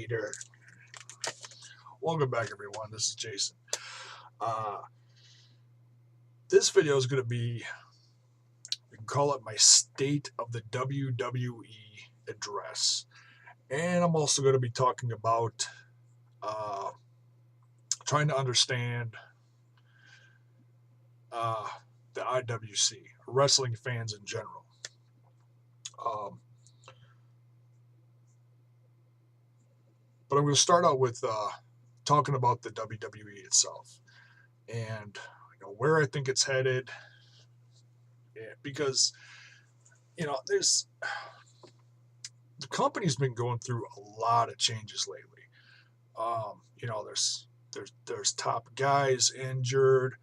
Hater. Welcome back, everyone. This is Jason. This video is going to be, we can call it my State of the WWE address. And I'm also going to be talking about trying to understand the IWC, wrestling fans in general. But I'm going to start out with talking about the WWE itself and where I think it's headed. Yeah, because there's the company's been going through a lot of changes lately. There's top guys injured.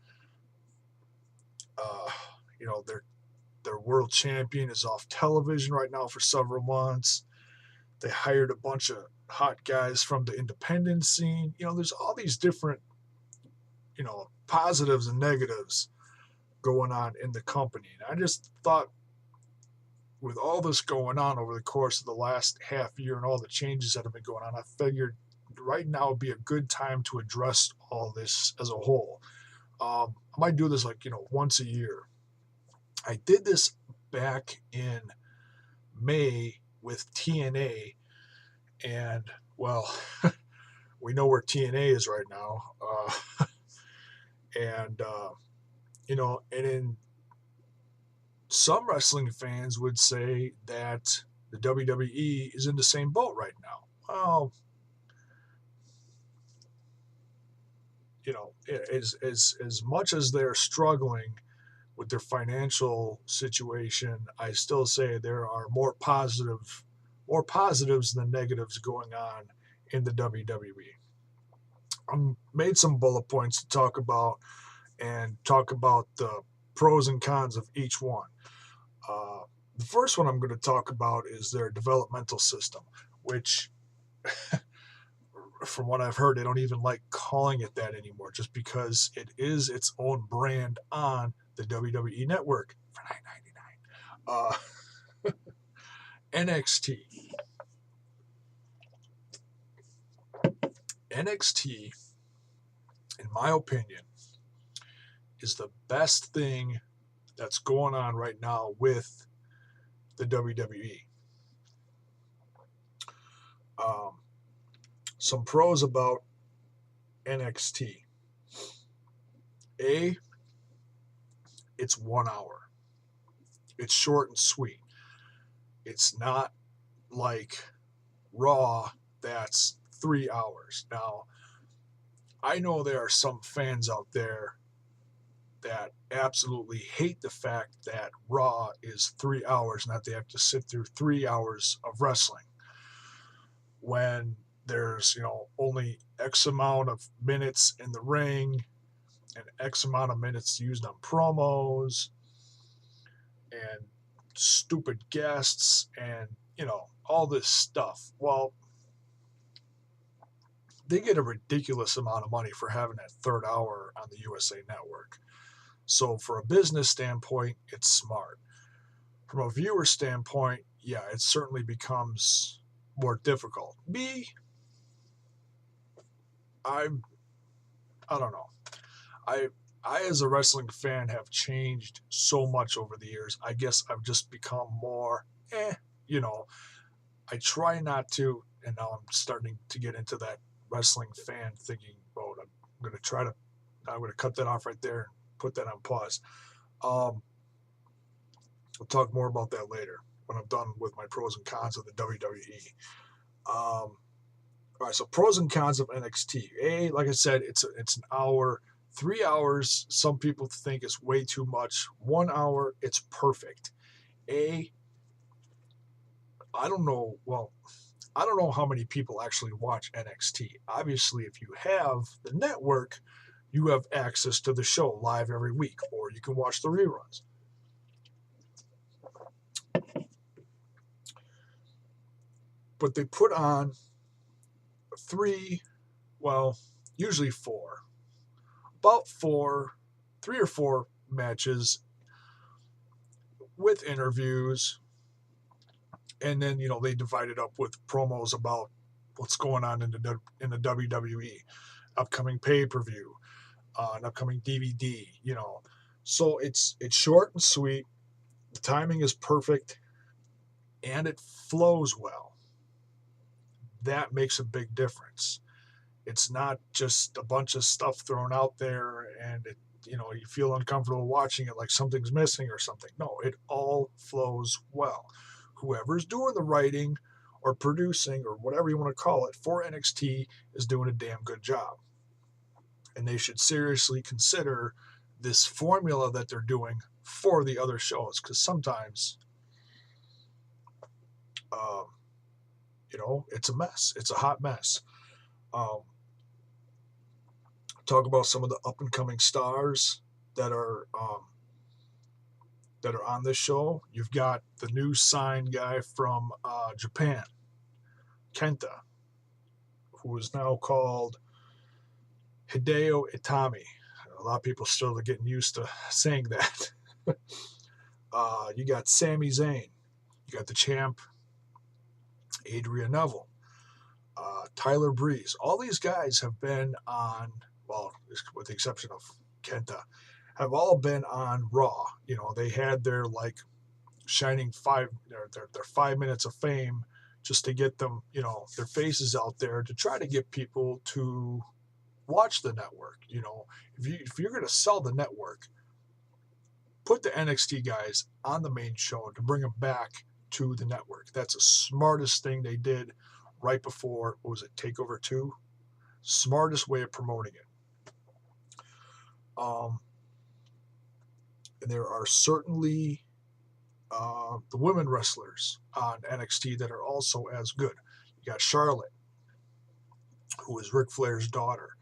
Their world champion is off television right now for several months. They hired a bunch of hot guys from the independent scene. There's all these different, positives and negatives going on in the company. And I just thought, with all this going on over the course of the last half year and all the changes that have been going on, I figured right now would be a good time to address all this as a whole. I might do this once a year. I did this back in May with TNA, and well, we know where TNA is right now. And in some wrestling fans would say that the WWE is in the same boat right now. Well, as much as they're struggling with their financial situation, I still say there are more positives than negatives going on in the WWE. I made some bullet points to talk about the pros and cons of each one. The first one I'm going to talk about is their developmental system, which, from what I've heard, they don't even like calling it that anymore, just because it is its own brand on the WWE network for $9.99. NXT. NXT, in my opinion, is the best thing that's going on right now with the WWE. Some pros about NXT. It's 1 hour. It's short and sweet. It's not like Raw that's 3 hours. Now, I know there are some fans out there that absolutely hate the fact that Raw is 3 hours and that they have to sit through 3 hours of wrestling when there's only X amount of minutes in the ring and X amount of minutes used on promos and stupid guests and all this stuff. Well, they get a ridiculous amount of money for having that third hour on the USA Network. So for a business standpoint, it's smart. From a viewer standpoint, yeah, it certainly becomes more difficult. I don't know. I as a wrestling fan have changed so much over the years. I guess I've just become more, I try not to, and now I'm starting to get into that wrestling fan thinking mode. I'm going to cut that off right there and put that on pause. We'll talk more about that later when I'm done with my pros and cons of the WWE. All right, so pros and cons of NXT. Like I said, it's an hour. 3 hours, some people think is way too much. 1 hour, it's perfect. I don't know how many people actually watch NXT. Obviously, if you have the network, you have access to the show live every week, or you can watch the reruns. But they put on usually 3 or 4 matches with interviews, and then they divide it up with promos about what's going on in the WWE, upcoming pay-per-view, an upcoming DVD, So it's short and sweet. The timing is perfect, and it flows well. That makes a big difference. It's not just a bunch of stuff thrown out there and you feel uncomfortable watching it like something's missing or something. No, it all flows well. Whoever's doing the writing or producing or whatever you want to call it for NXT is doing a damn good job. And they should seriously consider this formula that they're doing for the other shows, because sometimes um, it's a mess. It's a hot mess. Um, talk about some of the up and coming stars that are on this show. You've got the new signed guy from Japan, Kenta, who is now called Hideo Itami. A lot of people still are getting used to saying that. You got Sami Zayn. You got the champ, Adrian Neville, Tyler Breeze. All these guys have been on, well, with the exception of Kenta, have all been on Raw. They had their shining their 5 minutes of fame just to get them, their faces out there to try to get people to watch the network. If you're going to sell the network, put the NXT guys on the main show to bring them back to the network. That's the smartest thing they did right before, what was it, Takeover 2? Smartest way of promoting it. And there are certainly the women wrestlers on NXT that are also as good. You got Charlotte, who is Ric Flair's daughter,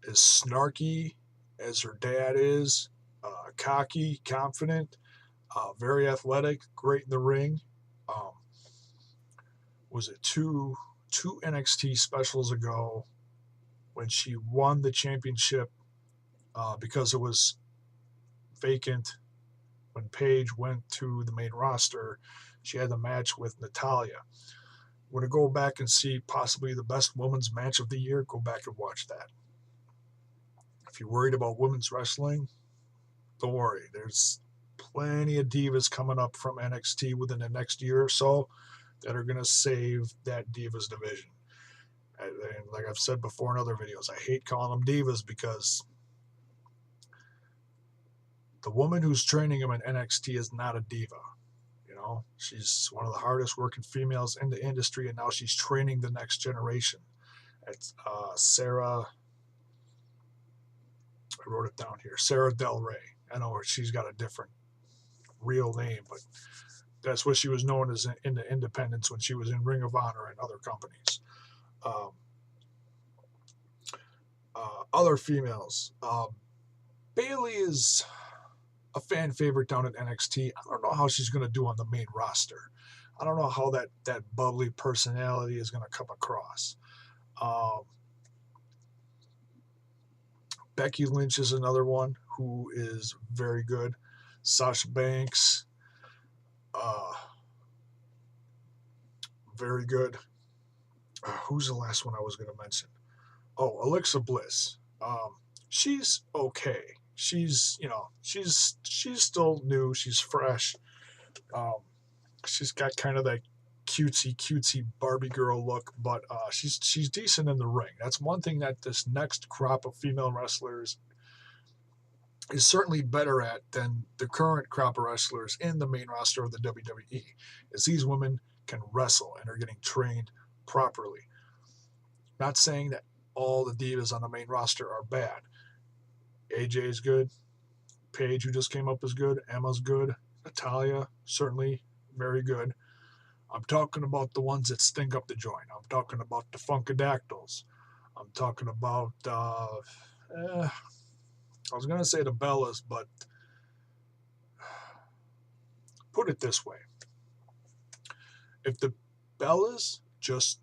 as snarky as her dad is, cocky, confident, very athletic, great in the ring. Was it two NXT specials ago when she won the championship because it was vacant when Paige went to the main roster? She had the match with Natalya. Want to go back and see possibly the best women's match of the year? Go back and watch that. If you're worried about women's wrestling, don't worry. There's plenty of divas coming up from NXT within the next year or so that are going to save that divas division. And like I've said before in other videos, I hate calling them divas because the woman who's training them in NXT is not a diva. She's one of the hardest working females in the industry, and now she's training the next generation. It's Sarah. I wrote it down here. Sarah Del Rey. I know she's got a different real name, but that's what she was known as in the independents when she was in Ring of Honor and other companies. Other females. Bayley is a fan favorite down at NXT. I don't know how she's going to do on the main roster. I don't know how that bubbly personality is going to come across. Becky Lynch is another one who is very good. Sasha Banks, very good. Who's the last one I was going to mention? Oh, Alexa Bliss. She's okay. She's still new. She's fresh. She's got kind of that cutesy Barbie girl look, but she's decent in the ring. That's one thing that this next crop of female wrestlers is certainly better at than the current crop of wrestlers in the main roster of the WWE, is these women can wrestle and are getting trained properly. Not saying that all the divas on the main roster are bad. AJ is good. Paige, who just came up, is good. Emma's good. Natalya, certainly very good. I'm talking about the ones that stink up the joint. I'm talking about the Funkadactyls. I'm talking about, I was going to say the Bellas, but put it this way. If the Bellas just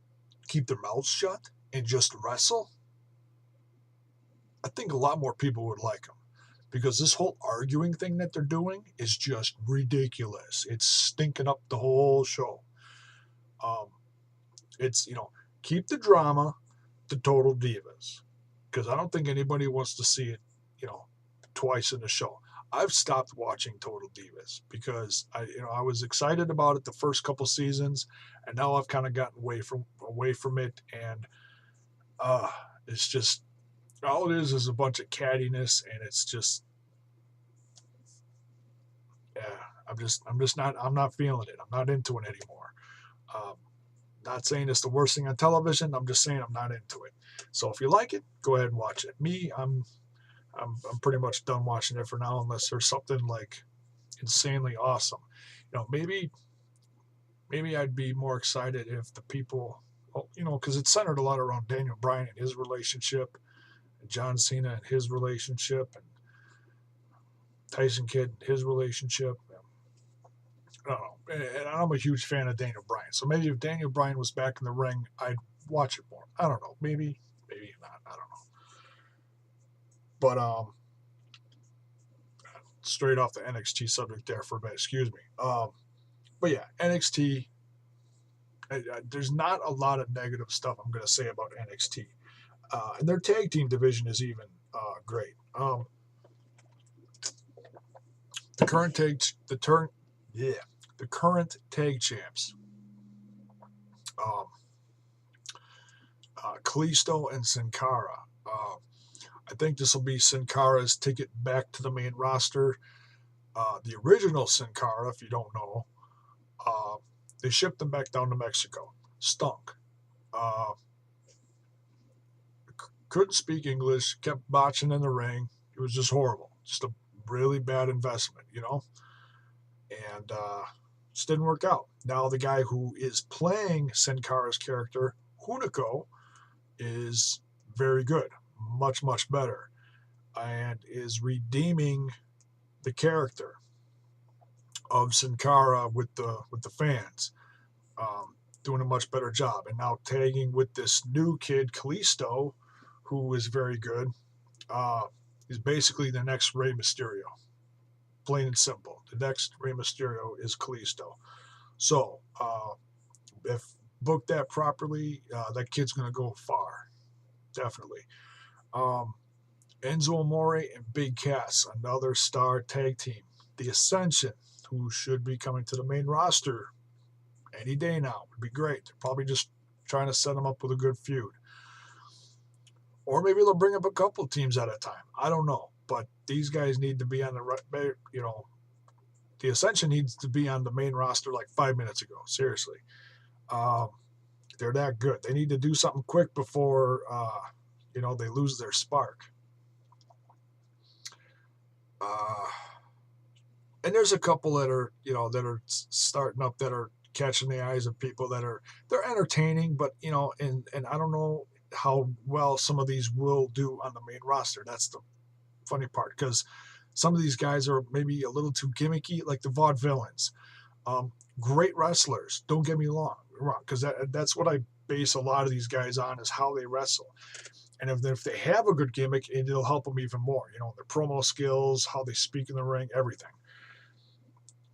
keep their mouths shut and just wrestle, I think a lot more people would like them. Because this whole arguing thing that they're doing is just ridiculous. It's stinking up the whole show. It's, keep the drama to Total Divas, because I don't think anybody wants to see it, you know, twice in a show. I've stopped watching Total Divas because I was excited about it the first couple seasons, and now I've kind of gotten away from it, and uh, it's just all it is a bunch of cattiness, and it's just yeah. I'm not feeling it. I'm not into it anymore. Um, Not saying it's the worst thing on television. I'm just saying I'm not into it. So if you like it, go ahead and watch it. Me, I'm pretty much done watching it for now, unless there's something like insanely awesome. Maybe I'd be more excited if the people, well, because it's centered a lot around Daniel Bryan and his relationship, and John Cena and his relationship, and Tyson Kidd and his relationship. I don't know. And I'm a huge fan of Daniel Bryan. So maybe if Daniel Bryan was back in the ring, I'd watch it more. I don't know. Maybe not. I don't know. But straight off the NXT subject there for a bit. Excuse me. But yeah, NXT. There's not a lot of negative stuff I'm going to say about NXT. And their tag team division is even great. The current tag, the turn, yeah, the current tag champs, um, Kalisto and Sin Cara. I think this will be Sin Cara's ticket back to the main roster. The original Sin Cara, if you don't know, uh, they shipped them back down to Mexico. Stunk. Uh, couldn't speak English, kept botching in the ring. It was just horrible. Just a really bad investment. And just didn't work out. Now the guy who is playing Sin Cara's character, Hunico, is very good, much, much better, and is redeeming the character of Sin Cara with the fans, doing a much better job, and now tagging with this new kid Kalisto, who is very good. Uh, he's basically the next Rey Mysterio, plain and simple. The next Rey Mysterio is Kalisto. So if booked that properly, that kid's going to go far, definitely. Um, Enzo Amore and Big Cass, another star tag team. The Ascension, who should be coming to the main roster any day now, would be great. They're probably just trying to set them up with a good feud. Or maybe they'll bring up a couple teams at a time. I don't know. But these guys need to be on the Ascension needs to be on the main roster like 5 minutes ago. Seriously. Um, they're that good. They need to do something quick before, they lose their spark. And there's a couple that are starting up, that are catching the eyes of people, they're entertaining, but and I don't know how well some of these will do on the main roster. That's the funny part, because some of these guys are maybe a little too gimmicky, like the Vaudevillains. Great wrestlers, don't get me wrong, because that's what I base a lot of these guys on, is how they wrestle. And if they have a good gimmick, it'll help them even more. Their promo skills, how they speak in the ring, everything.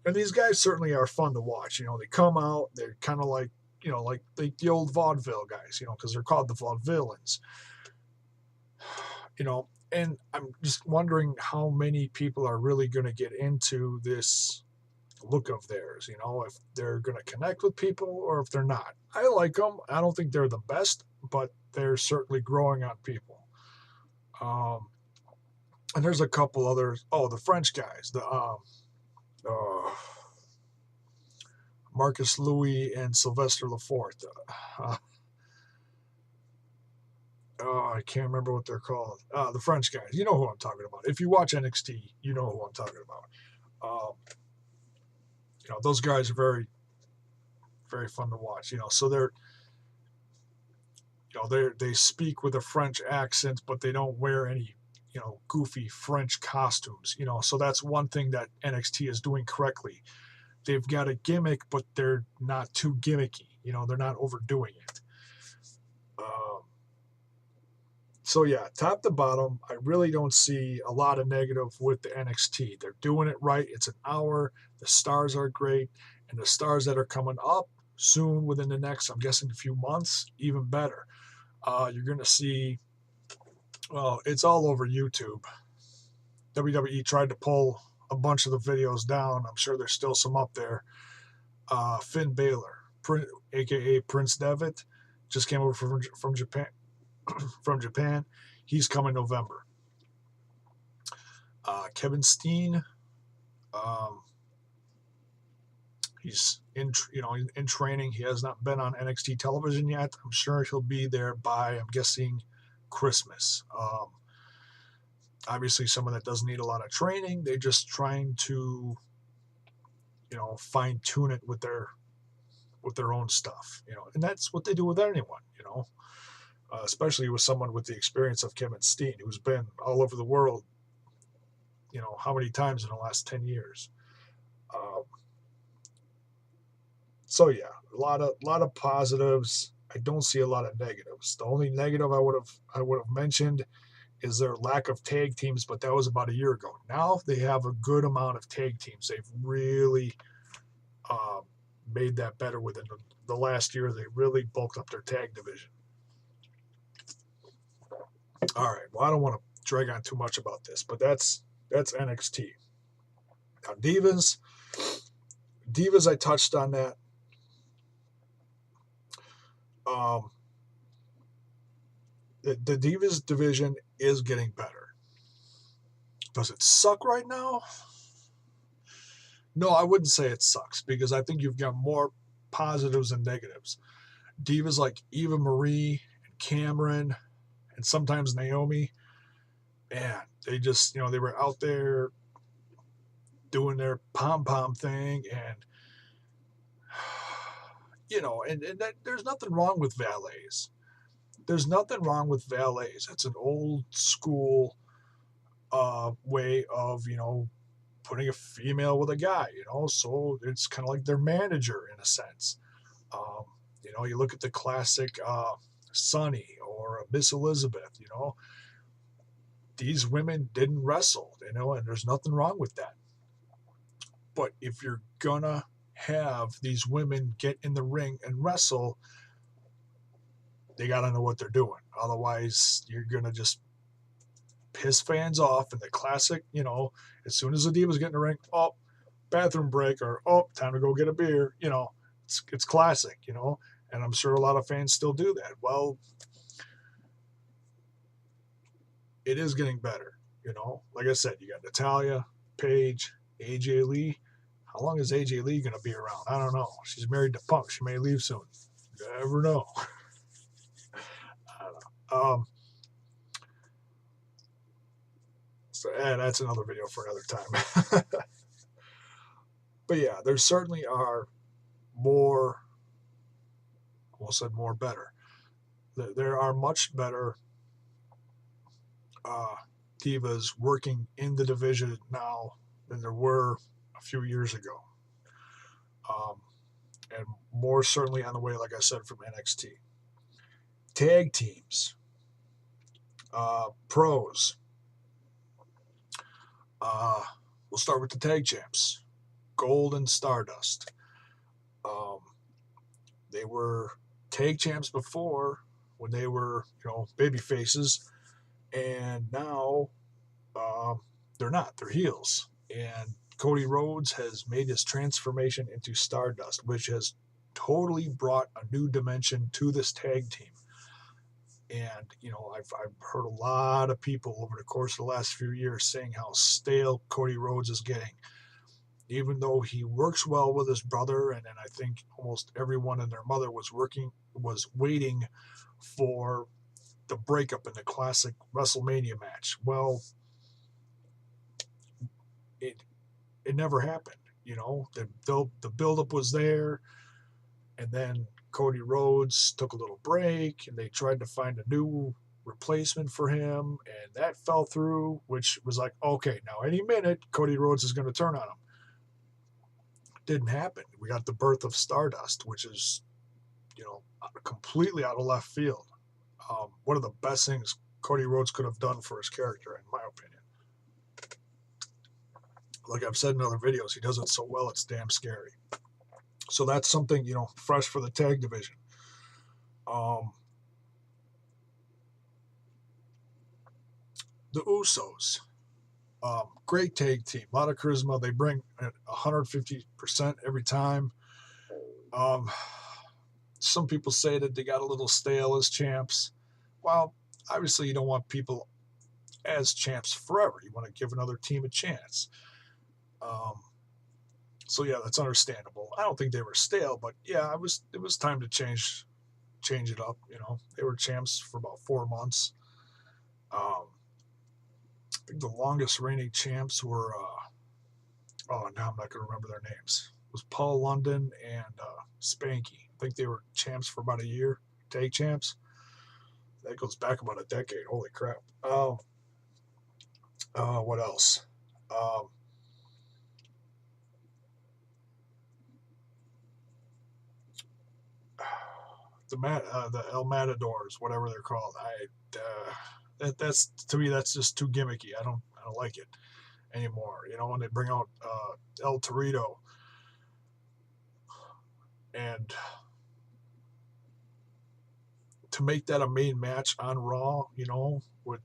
And these guys certainly are fun to watch. They come out, they're kind of like, like the old vaudeville guys, because they're called the Vaudevillains. And I'm just wondering how many people are really going to get into this look of theirs, if they're going to connect with people or if they're not. I like them. I don't think they're the best, but they're certainly growing on people. And there's a couple others. Oh, the French guys, the Marcus Louis and Sylvester Lafort. I can't remember what they're called. The French guys. You know who I'm talking about. If you watch NXT, you know who I'm talking about. Those guys are very, very fun to watch. So they speak with a French accent, but they don't wear any, goofy French costumes. So that's one thing that NXT is doing correctly. They've got a gimmick, but they're not too gimmicky. They're not overdoing it. So yeah, top to bottom, I really don't see a lot of negative with the NXT. They're doing it right. It's an hour. The stars are great, and the stars that are coming up soon within the next, I'm guessing, a few months, even better. You're going to see, well, it's all over YouTube. WWE tried to pull a bunch of the videos down. I'm sure there's still some up there. Finn Balor, aka Prince Devitt, just came over from Japan. From Japan, he's coming November. Kevin Steen, he's in training. He has not been on NXT television yet. I'm sure he'll be there by, I'm guessing, Christmas. Obviously, someone that doesn't need a lot of training. They're just trying to, fine tune it with their own stuff, and that's what they do with anyone, especially with someone with the experience of Kevin Steen, who's been all over the world, how many times in the last 10 years. So yeah, a lot of positives. I don't see a lot of negatives. The only negative I would have mentioned is their lack of tag teams, but that was about a year ago. Now they have a good amount of tag teams. They've really made that better within the last year. They really bulked up their tag division. All right. Well, I don't want to drag on too much about this, but that's NXT. Now, Divas, I touched on that. The Divas division is getting better. Does it suck right now? No, I wouldn't say it sucks, because I think you've got more positives than negatives. Divas like Eva Marie and Cameron and sometimes Naomi, man, they just, they were out there doing their pom-pom thing, and that, there's nothing wrong with valets. There's nothing wrong with valets. It's an old school way of, putting a female with a guy, so it's kind of like their manager in a sense. You look at the classic Sunny or Miss Elizabeth, these women didn't wrestle, and there's nothing wrong with that. But if you're gonna have these women get in the ring and wrestle, they gotta know what they're doing. Otherwise, you're gonna just piss fans off. And the classic, as soon as the Divas get in the ring, oh, bathroom break, or oh, time to go get a beer. It's classic. And I'm sure a lot of fans still do that. Well, it is getting better. Like I said, you got Natalya, Paige, AJ Lee. How long is AJ Lee going to be around? I don't know. She's married to Punk. She may leave soon. You never know. I don't know. So that's another video for another time. But yeah, there certainly are more, almost said more better. There are much better divas working in the division now than there were a few years ago. And more certainly on the way, like I said, from NXT. Tag teams. Pros. We'll start with the tag champs. Gold and Stardust. They were tag champs before when they were, baby faces, and now they're not. They're heels. And Cody Rhodes has made his transformation into Stardust, which has totally brought a new dimension to this tag team. And, I've heard a lot of people over the course of the last few years saying how stale Cody Rhodes is getting. Even though he works well with his brother, and I think almost everyone and their mother was waiting for the breakup in the classic WrestleMania match. Well, it never happened. The buildup was there, and then Cody Rhodes took a little break, and they tried to find a new replacement for him, and that fell through, which was like, okay, now any minute Cody Rhodes is going to turn on him. Didn't happen. We got the birth of Stardust, which is, completely out of left field. One of the best things Cody Rhodes could have done for his character, in my opinion. Like I've said in other videos, he does it so well, it's damn scary. So that's something, fresh for the tag division. Um, the Usos, great tag team, a lot of charisma. They bring 150% every time. Um, some people say that they got a little stale as champs. Well, obviously, you don't want people as champs forever. You want to give another team a chance. Um, so yeah, that's understandable. I don't think they were stale, but yeah, it was time to change it up. They were champs for about 4 months. I think the longest reigning champs were oh, now I'm not going to remember their names. It was Paul London and Spanky. I think they were champs for about a year, tag champs. That goes back about a decade. Holy crap! What else? Um, the El Matadors, whatever they're called. That's to me that's just too gimmicky. I don't like it anymore. When they bring out El Torito and to make that a main match on Raw, with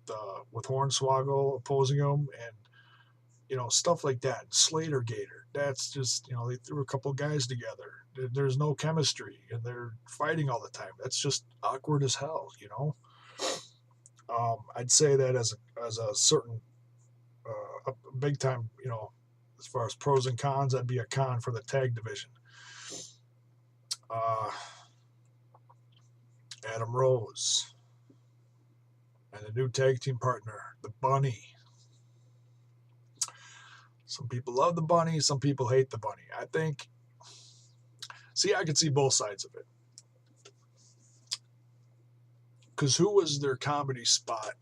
Hornswoggle opposing him and stuff like that. Slater Gator. That's just they threw a couple guys together. There's no chemistry and they're fighting all the time. That's just awkward as hell. I'd say that as a certain a big time, as far as pros and cons, that'd be a con for the tag division. Uh, Adam Rose and the new tag team partner, the Bunny. Some people love the Bunny, some people hate the Bunny. I can see both sides of it. Because who was their comedy spot,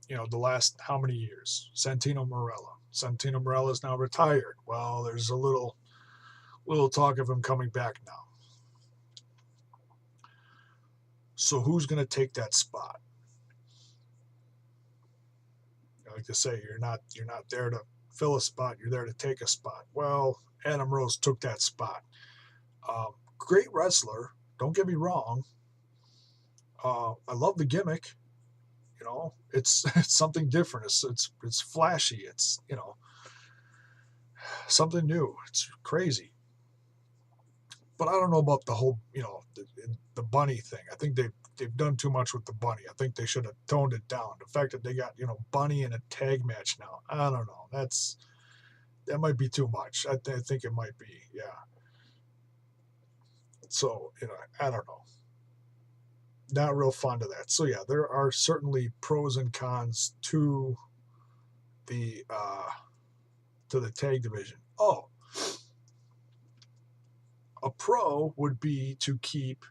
the last how many years? Santino Marella. Santino Marella is now retired. Well, there's a little talk of him coming back now. So who's going to take that spot? I like to say you're not there to fill a spot. You're there to take a spot. Well, Adam Rose took that spot. Great wrestler. Don't get me wrong. I love the gimmick. It's it's something different. It's flashy. It's something new. It's crazy. But I don't know about the whole the bunny thing. I think they've done too much with the bunny. I think they should have toned it down. The fact that they got bunny in a tag match now, I don't know. That might be too much. I think it might be. Yeah. So I don't know. Not real fond of that. So yeah, there are certainly pros and cons the uh, to the tag division. Oh, a pro would be to keep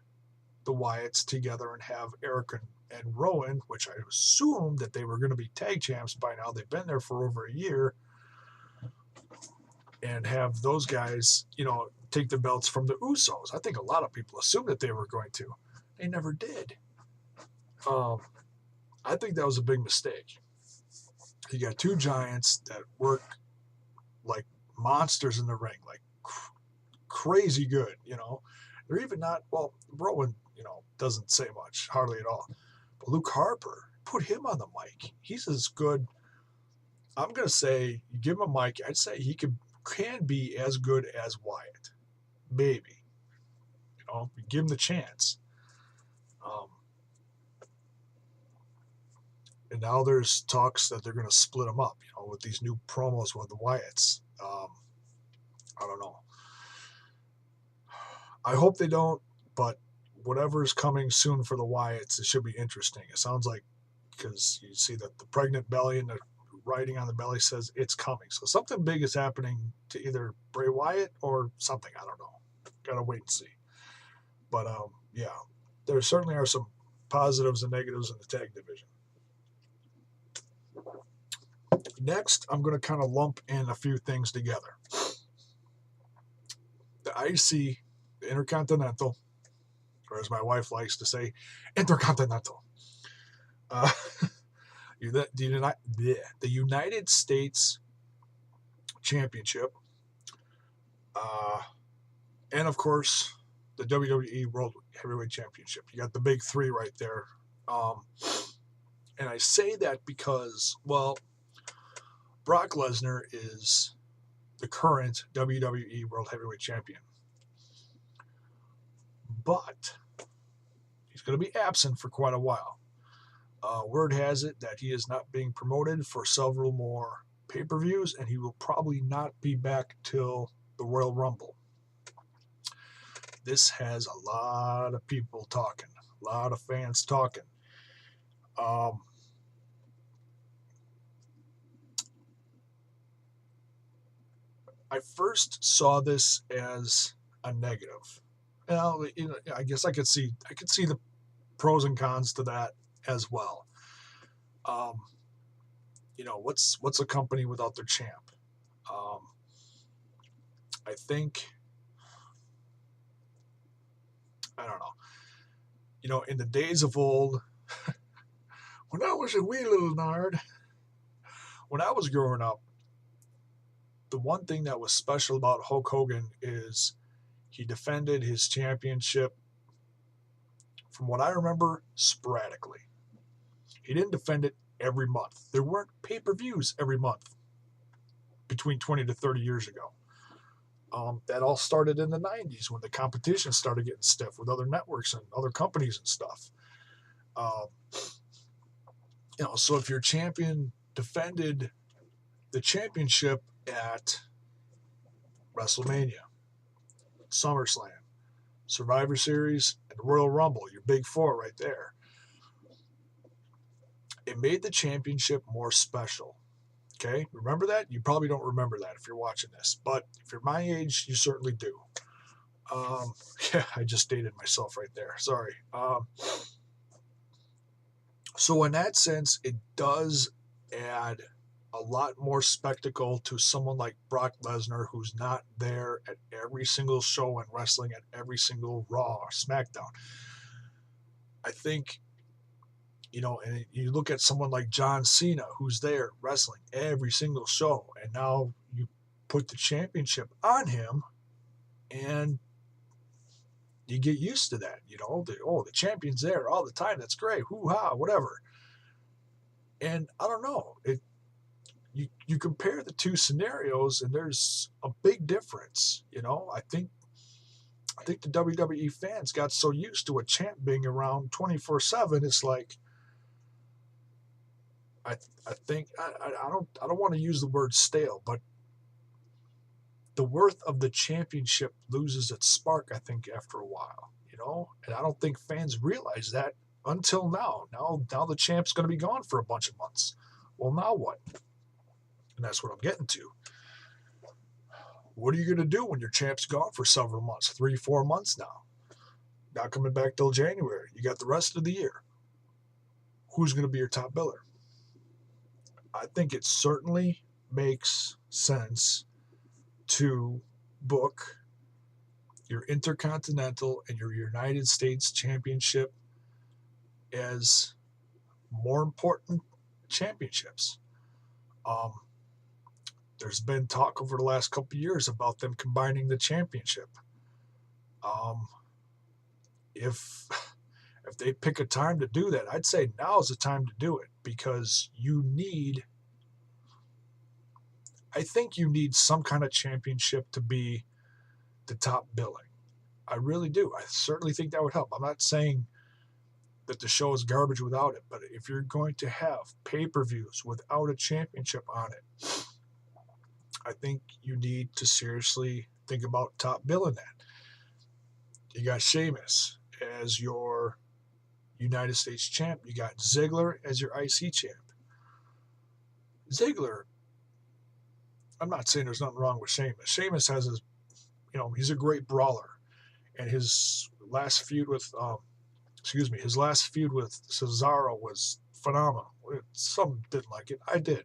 the Wyatts together and have Eric and Rowan, which I assumed that they were going to be tag champs by now. They've been there for over a year, and have those guys, take the belts from the Usos. I think a lot of people assumed that they were going to. They never did. I think that was a big mistake. You got two giants that work like monsters in the ring, like crazy good. They're even not well. Rowan, doesn't say much, hardly at all. But Luke Harper, put him on the mic. He's as good. I'm gonna say, you give him a mic. I'd say he can be as good as Wyatt, maybe. You give him the chance. And now there's talks that they're going to split them up, with these new promos with the Wyatts. I don't know. I hope they don't, but whatever's coming soon for the Wyatts, it should be interesting. It sounds like, because you see that the pregnant belly and the writing on the belly says it's coming. So something big is happening to either Bray Wyatt or something. I don't know. Gotta wait and see. But yeah, there certainly are some positives and negatives in the tag division. Next, I'm going to kind of lump in a few things together. The IC, the Intercontinental, or as my wife likes to say, Intercontinental. The United States Championship. And of course, the WWE World Heavyweight Championship. You got the big three right there. Um, and I say that because, well, Brock Lesnar is the current WWE World Heavyweight Champion. But he's going to be absent for quite a while. Word has it that he is not being promoted for several more pay-per-views, and he will probably not be back till the Royal Rumble. This has a lot of people talking, a lot of fans talking. Um, I first saw this as a negative. I guess I could see the pros and cons to that as well. Um, what's a company without their champ? Um, I think I don't know. In the days of old, when I was a wee little nard, when I was growing up, the one thing that was special about Hulk Hogan is he defended his championship, from what I remember, sporadically. He didn't defend it every month. There weren't pay-per-views every month between 20 to 30 years ago. That all started in the 90s when the competition started getting stiff with other networks and other companies and stuff. Um, so if your champion defended the championship at WrestleMania, SummerSlam, Survivor Series, and Royal Rumble, your big four right there, it made the championship more special. Okay, remember that? You probably don't remember that if you're watching this, but if you're my age, you certainly do. Yeah, I just dated myself right there. Sorry. So in that sense, it does add a lot more spectacle to someone like Brock Lesnar, who's not there at every single show and wrestling at every single Raw or SmackDown. I think, and you look at someone like John Cena, who's there wrestling every single show, and now you put the championship on him, and you get used to that. The champion's there all the time. That's great. Hoo-ha, whatever. And I don't know. You compare the two scenarios, and there's a big difference. I think the WWE fans got so used to a champ being around 24/7. It's like I think I don't want to use the word stale, but the worth of the championship loses its spark, I think, after a while. And I don't think fans realize that until now. Now the champ's going to be gone for a bunch of months. Well, now what? And that's what I'm getting to. What are you going to do when your champ's gone for several months, 3-4 months now? Not coming back till January. You got the rest of the year. Who's going to be your top biller? I think it certainly makes sense to book your Intercontinental and your United States Championship as more important championships. There's been talk over the last couple of years about them combining the championship. If they pick a time to do that, I'd say now is the time to do it, because I think you need some kind of championship to be the top billing. I really do. I certainly think that would help. I'm not saying that the show is garbage without it, but if you're going to have pay-per-views without a championship on it, I think you need to seriously think about top billing that. You got Sheamus as your United States champ. You got Ziggler as your IC champ. Ziggler, I'm not saying there's nothing wrong with Sheamus. Sheamus has he's a great brawler, and his last feud with Cesaro was phenomenal. Some didn't like it. I did.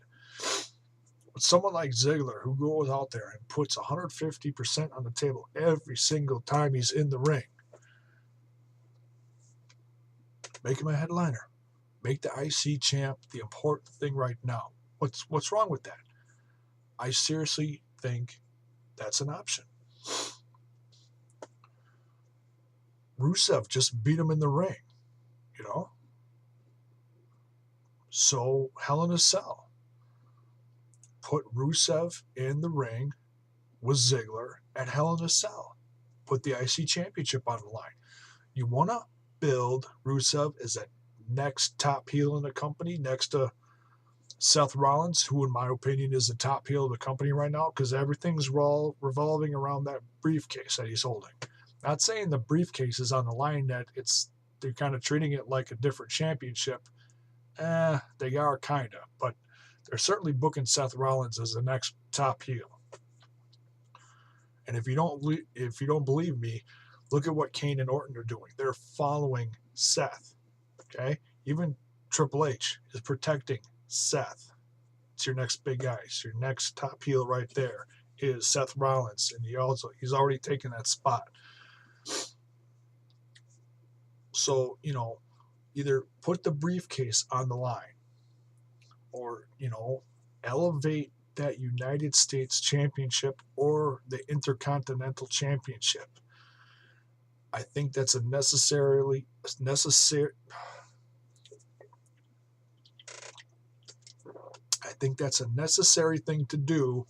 But someone like Ziggler, who goes out there and puts 150% on the table every single time he's in the ring, make him a headliner. Make the IC champ the important thing right now. What's wrong with that? I seriously think that's an option. Rusev just beat him in the ring, you know? So Hell in a Cell. Put Rusev in the ring with Ziggler at Hell in a Cell. Put the IC Championship on the line. You want to build Rusev as that next top heel in the company, next to Seth Rollins, who in my opinion is the top heel of the company right now, because everything's revolving around that briefcase that he's holding. Not saying the briefcase is on the line, that they're kind of treating it like a different championship. They are kind of, but they're certainly booking Seth Rollins as the next top heel. And if you don't believe me, look at what Kane and Orton are doing. They're following Seth. Okay, even Triple H is protecting Seth. It's your next big guy. It's your next top heel right there is Seth Rollins, and he's already taken that spot. So, either put the briefcase on the line or, elevate that United States Championship or the Intercontinental Championship. I think that's a necessary thing to do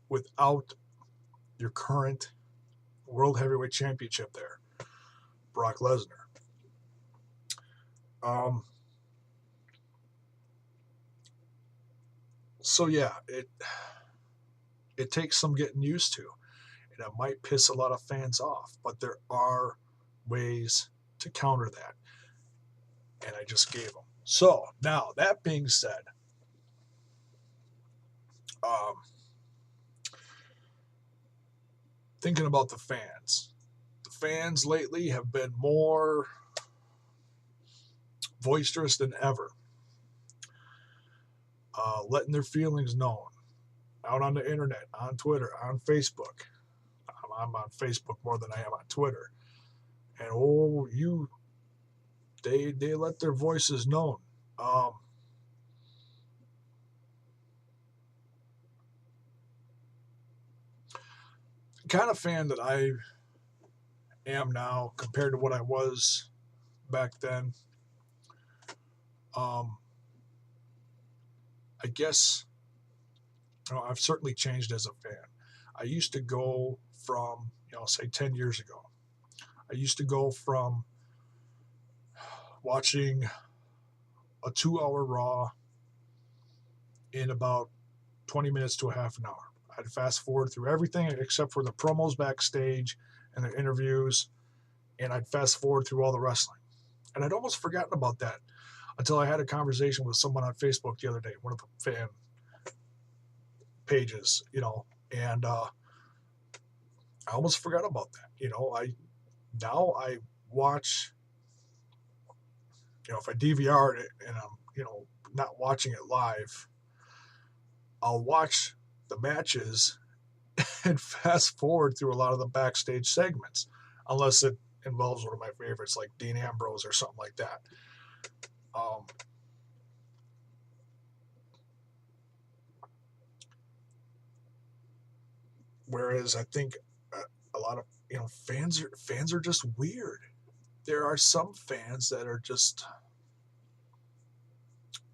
without your current World Heavyweight Championship there, Brock Lesnar. So yeah, it takes some getting used to, and it might piss a lot of fans off, but there are ways to counter that, and I just gave them. So now, that being said, thinking about the fans lately have been more boisterous than ever, letting their feelings known out on the internet, on Twitter, on Facebook. I'm on Facebook more than I am on Twitter. And they let their voices known. The kind of fan that I am now compared to what I was back then, I guess I've certainly changed as a fan. I used to go from, say 10 years ago, I used to go from watching a 2-hour Raw in about 20 minutes to a half an hour. I'd fast forward through everything except for the promos backstage and the interviews, and I'd fast forward through all the wrestling. And I'd almost forgotten about that until I had a conversation with someone on Facebook the other day, one of the fan pages, and I almost forgot about that. I watch, if I DVR it and I'm, not watching it live, I'll watch the matches and fast forward through a lot of the backstage segments, unless it involves one of my favorites like Dean Ambrose or something like that. Whereas I think a lot of fans are just weird. There are some fans that are just,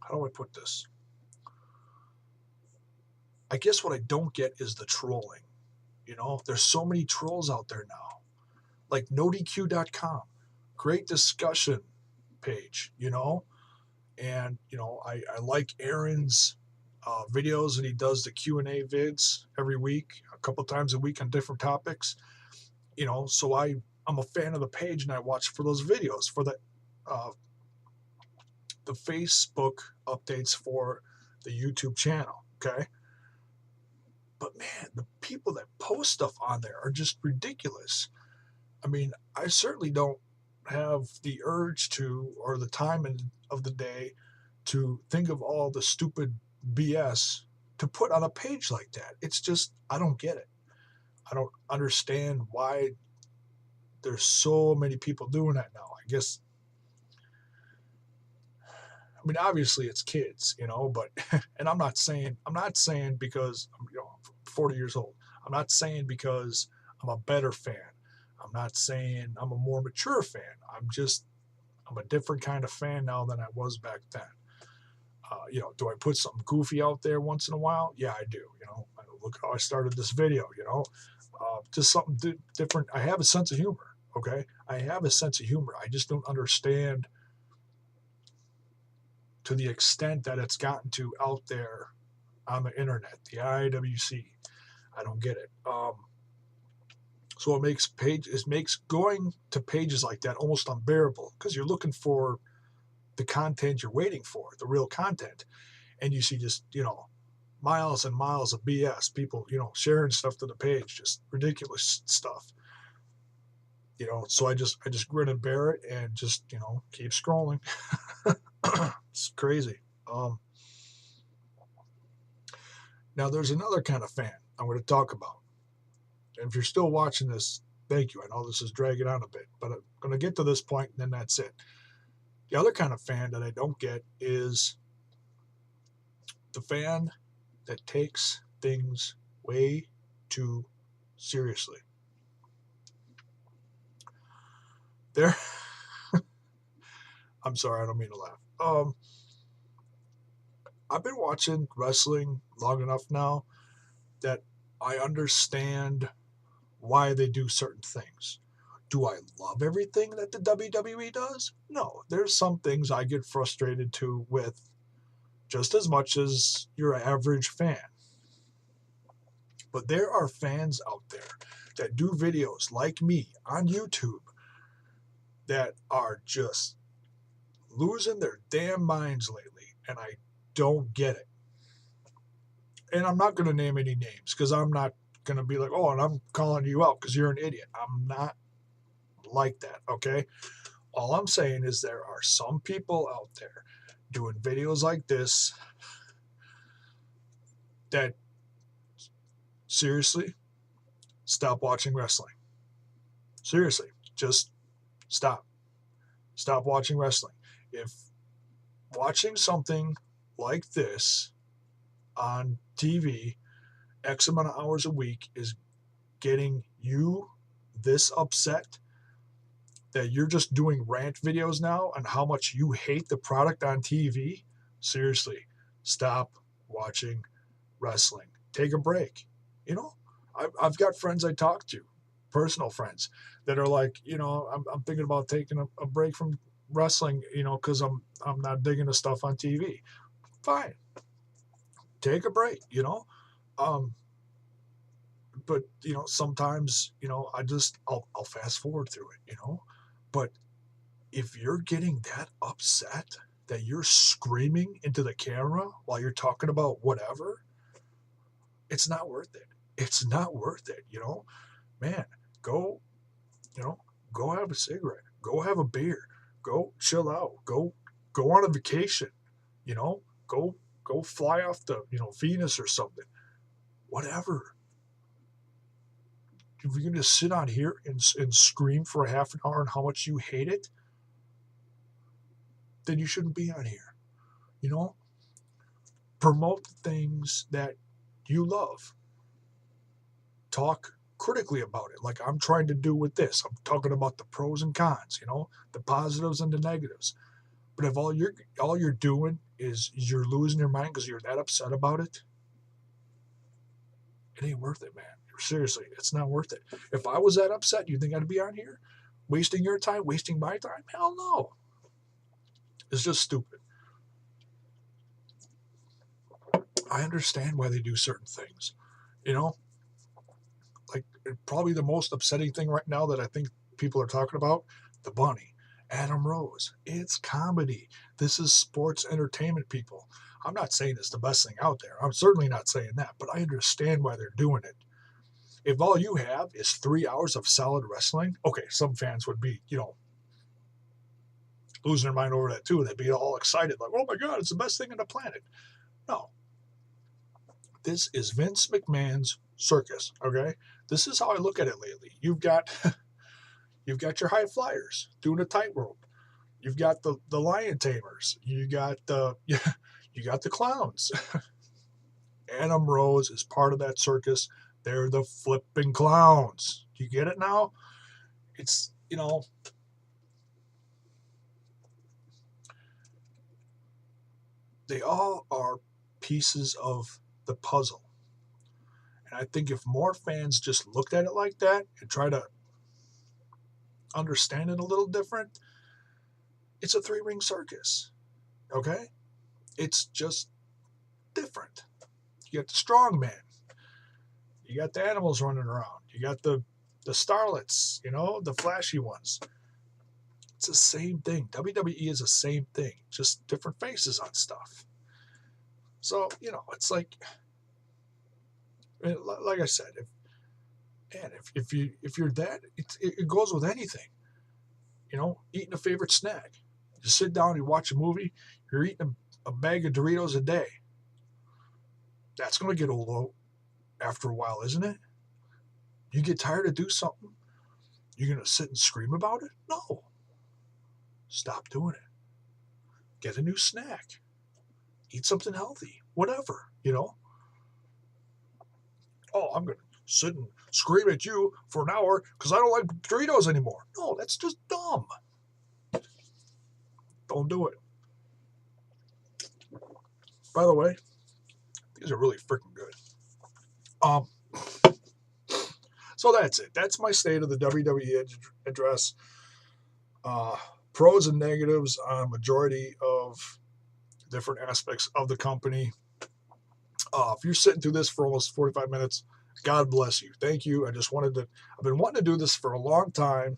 how do I put this? I guess what I don't get is the trolling. There's so many trolls out there now, like NoDQ.com, great discussion page, and I like Aaron's videos, and he does the Q&A vids every week, a couple times a week on different topics, so I'm a fan of the page, and I watch for those videos for the Facebook updates for the YouTube channel. Okay. But man, the people that post stuff on there are just ridiculous. I mean, I certainly don't have the urge to, or the time of the day to think of all the stupid BS to put on a page like that. It's just, I don't get it. I don't understand why there's so many people doing that now. I guess, obviously it's kids, but, and I'm not saying because I'm 40 years old. I'm not saying because I'm a better fan. I'm not saying I'm a more mature fan. I'm a different kind of fan now than I was back then. Do I put something goofy out there once in a while? Yeah, I do. Look how I started this video. Just something different. I have a sense of humor. Okay, I have a sense of humor. I just don't understand to the extent that it's gotten to out there on the internet, the IWC. I don't get it. So it makes going to pages like that almost unbearable because you're looking for the content you're waiting for, the real content, and you see just miles and miles of BS. People sharing stuff to the page, just ridiculous stuff. So I just grin and bear it and just keep scrolling. It's crazy. Now there's another kind of fan I'm going to talk about. And if you're still watching this, thank you. I know this is dragging on a bit, but I'm going to get to this point and then that's it. The other kind of fan that I don't get is the fan that takes things way too seriously. I'm sorry, I don't mean to laugh. I've been watching wrestling long enough now that I understand why they do certain things. Do I love everything that the WWE does? No. There's some things I get frustrated to with just as much as your average fan. But there are fans out there that do videos like me on YouTube that are just losing their damn minds lately, and I don't get it. And I'm not going to name any names because I'm not going to be like, oh, and I'm calling you out because you're an idiot. I'm not like that, okay? All I'm saying is there are some people out there doing videos like this that seriously stop watching wrestling. Seriously, just stop. Stop watching wrestling. If watching something like this on TV X amount of hours a week is getting you this upset that you're just doing rant videos now on how much you hate the product on TV, seriously, stop watching wrestling. Take a break. I've got friends I talk to, personal friends, that are like, I'm thinking about taking a break from wrestling, because I'm not digging the stuff on TV. Fine, take a break. But sometimes I'll fast forward through it. But if you're getting that upset that you're screaming into the camera while you're talking about whatever, it's not worth it. It's not worth it. Man, go have a cigarette, go have a beer, go chill out, go on a vacation, go fly off the Venus or something, whatever. If you're going to sit on here and scream for a half an hour on how much you hate it, then you shouldn't be on here. Promote things that you love. Talk critically about it, like I'm trying to do with this. I'm talking about the pros and cons, the positives and the negatives. But if all you're doing is you're losing your mind because you're that upset about it, it ain't worth it, man. Seriously, it's not worth it. If I was that upset, you think I'd be on here wasting your time, wasting my time? Hell no. It's just stupid. I understand why they do certain things. Like probably the most upsetting thing right now that I think people are talking about, the bunny, Adam Rose. It's comedy. This is sports entertainment, people. I'm not saying it's the best thing out there. I'm certainly not saying that, but I understand why they're doing it. If all you have is 3 hours of solid wrestling, okay, some fans would be, losing their mind over that too. They'd be all excited, like, oh my God, it's the best thing on the planet. No. This is Vince McMahon's circus, okay? This is how I look at it lately. You've got your high flyers doing a tightrope. You've got the lion tamers. You got the clowns. Adam Rose is part of that circus. They're the flipping clowns. Do you get it now? It's, they all are pieces of the puzzle. And I think if more fans just looked at it like that and try to understand it a little different, it's a three-ring circus. Okay? It's just different. You got the strong man. You got the animals running around. You got the starlets, the flashy ones. It's the same thing. WWE is the same thing, just different faces on stuff. So, it's like, like I said, if you're that, it goes with anything. Eating a favorite snack. You sit down, you watch a movie, you're eating a bag of Doritos a day. That's going to get old after a while, isn't it? You get tired of doing something, you're going to sit and scream about it? No. Stop doing it. Get a new snack. Eat something healthy. Whatever, Oh, I'm going to sit and scream at you for an hour because I don't like Doritos anymore. No, that's just dumb. Don't do it. By the way, these are really freaking good. So that's it. That's my state of the WWE address. Pros and negatives on a majority of different aspects of the company. If you're sitting through this for almost 45 minutes, God bless you. Thank you. I've been wanting to do this for a long time.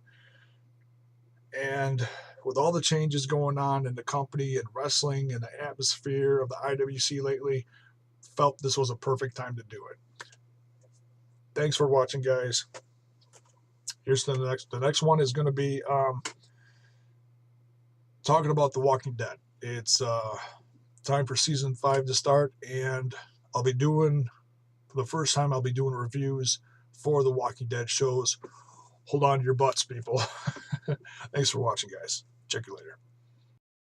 And with all the changes going on in the company and wrestling and the atmosphere of the IWC lately, felt this was a perfect time to do it. Thanks for watching, guys. Here's the next. The next one is going to be talking about The Walking Dead. It's time for season 5 to start, and for the first time, I'll be doing reviews for The Walking Dead shows. Hold on to your butts, people. Thanks for watching, guys. Check you later.